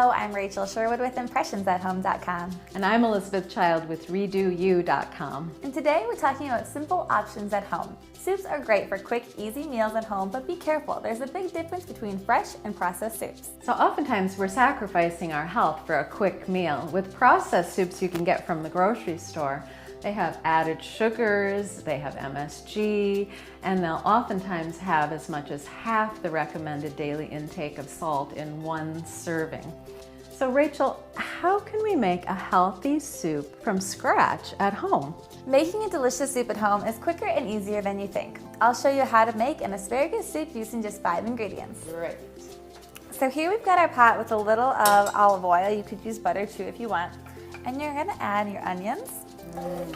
Hello, I'm Rachel Sherwood with ImpressionsAtHome.com. And I'm Elizabeth Child with RedoYou.com. And today we're talking about simple options at home. Soups are great for quick, easy meals at home, but be careful. There's a big difference between fresh and processed soups. So oftentimes we're sacrificing our health for a quick meal. With processed soups you can get from the grocery store, they have added sugars, they have MSG, and they'll oftentimes have as much as half the recommended daily intake of salt in one serving. So Rachel, how can we make a healthy soup from scratch at home? Making a delicious soup at home is quicker and easier than you think. I'll show you how to make an asparagus soup using just 5 ingredients. Great. So here we've got our pot with a little of olive oil. You could use butter too if you want. And you're gonna add your onions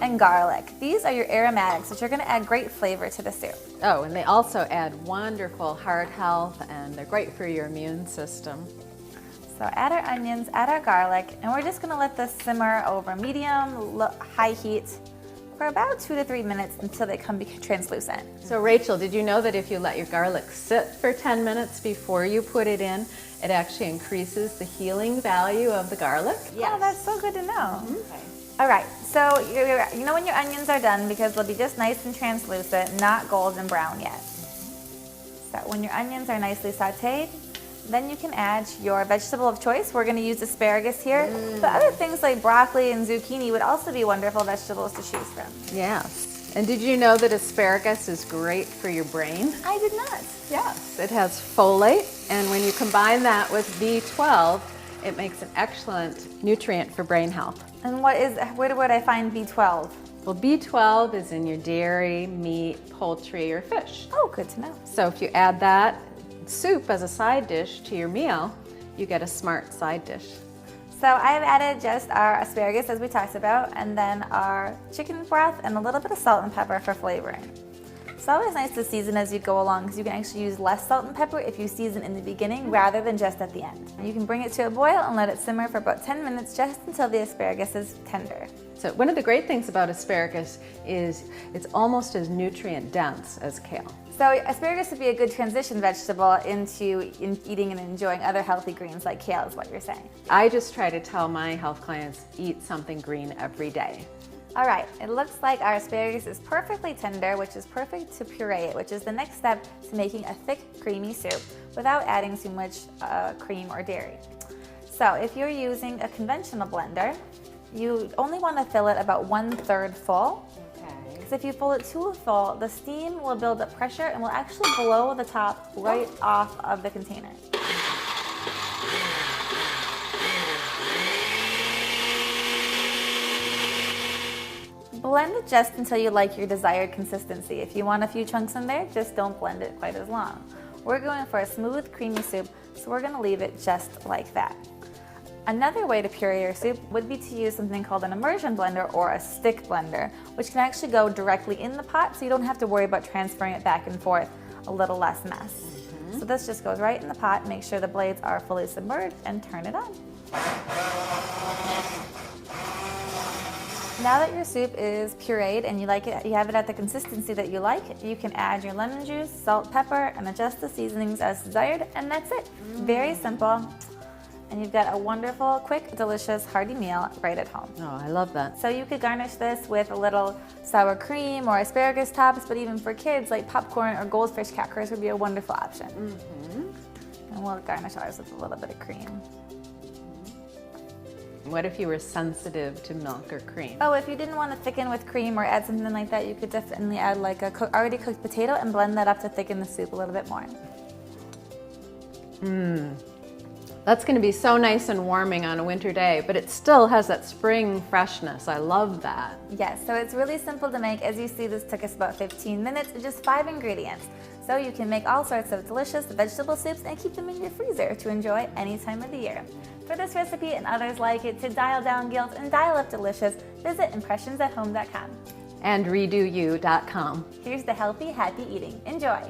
and garlic. These are your aromatics, which are gonna add great flavor to the soup. Oh, and they also add wonderful heart health, and they're great for your immune system. So add our onions, add our garlic, and we're just gonna let this simmer over medium, high heat for about 2 to 3 minutes until they become translucent. So Rachel, did you know that if you let your garlic sit for 10 minutes before you put it in, it actually increases the healing value of the garlic? Yes. Oh, that's so good to know. Okay. All right, so you know when your onions are done because they'll be just nice and translucent, not golden brown yet. So when your onions are nicely sauteed, then you can add your vegetable of choice. We're gonna use asparagus here, but other things like broccoli and zucchini would also be wonderful vegetables to choose from. Yes. And did you know that asparagus is great for your brain? I did not. Yes. It has folate, and when you combine that with B12, it makes an excellent nutrient for brain health. And where would I find B12? Well, B12 is in your dairy, meat, poultry, or fish. Oh, good to know. So if you add that soup as a side dish to your meal, you get a smart side dish. So I've added just our asparagus as we talked about, and then our chicken broth and a little bit of salt and pepper for flavoring. It's always nice to season as you go along because you can actually use less salt and pepper if you season in the beginning rather than just at the end. You can bring it to a boil and let it simmer for about 10 minutes just until the asparagus is tender. So one of the great things about asparagus is it's almost as nutrient dense as kale. So asparagus would be a good transition vegetable into eating and enjoying other healthy greens like kale is what you're saying. I just try to tell my health clients, eat something green every day. All right, it looks like our asparagus is perfectly tender, which is perfect to puree it, which is the next step to making a thick, creamy soup without adding too much cream or dairy. So if you're using a conventional blender, you only want to fill it about 1/3 full. Because if you fill it too full, the steam will build up pressure and will actually blow the top right off of the container. Blend it just until you like your desired consistency. If you want a few chunks in there, just don't blend it quite as long. We're going for a smooth, creamy soup, so we're gonna leave it just like that. Another way to puree your soup would be to use something called an immersion blender or a stick blender, which can actually go directly in the pot so you don't have to worry about transferring it back and forth, a little less mess. So this just goes right in the pot, make sure the blades are fully submerged, and turn it on. Now that your soup is pureed and you have it at the consistency that you like, you can add your lemon juice, salt, pepper, and adjust the seasonings as desired, and that's it. Very simple. And you've got a wonderful, quick, delicious, hearty meal right at home. Oh, I love that. So you could garnish this with a little sour cream or asparagus tops, but even for kids, like popcorn or goldfish crackers would be a wonderful option. And we'll garnish ours with a little bit of cream. What if you were sensitive to milk or cream? Oh, if you didn't want to thicken with cream or add something like that, you could definitely add like a already cooked potato and blend that up to thicken the soup a little bit more. That's going to be so nice and warming on a winter day, but it still has that spring freshness. I love that. Yes, so it's really simple to make. As you see, this took us about 15 minutes, just 5 ingredients. So you can make all sorts of delicious vegetable soups and keep them in your freezer to enjoy any time of the year. For this recipe and others like it, to dial down guilt and dial up delicious, visit ImpressionsAtHome.com. And RedoYou.com. Here's the healthy, happy eating. Enjoy.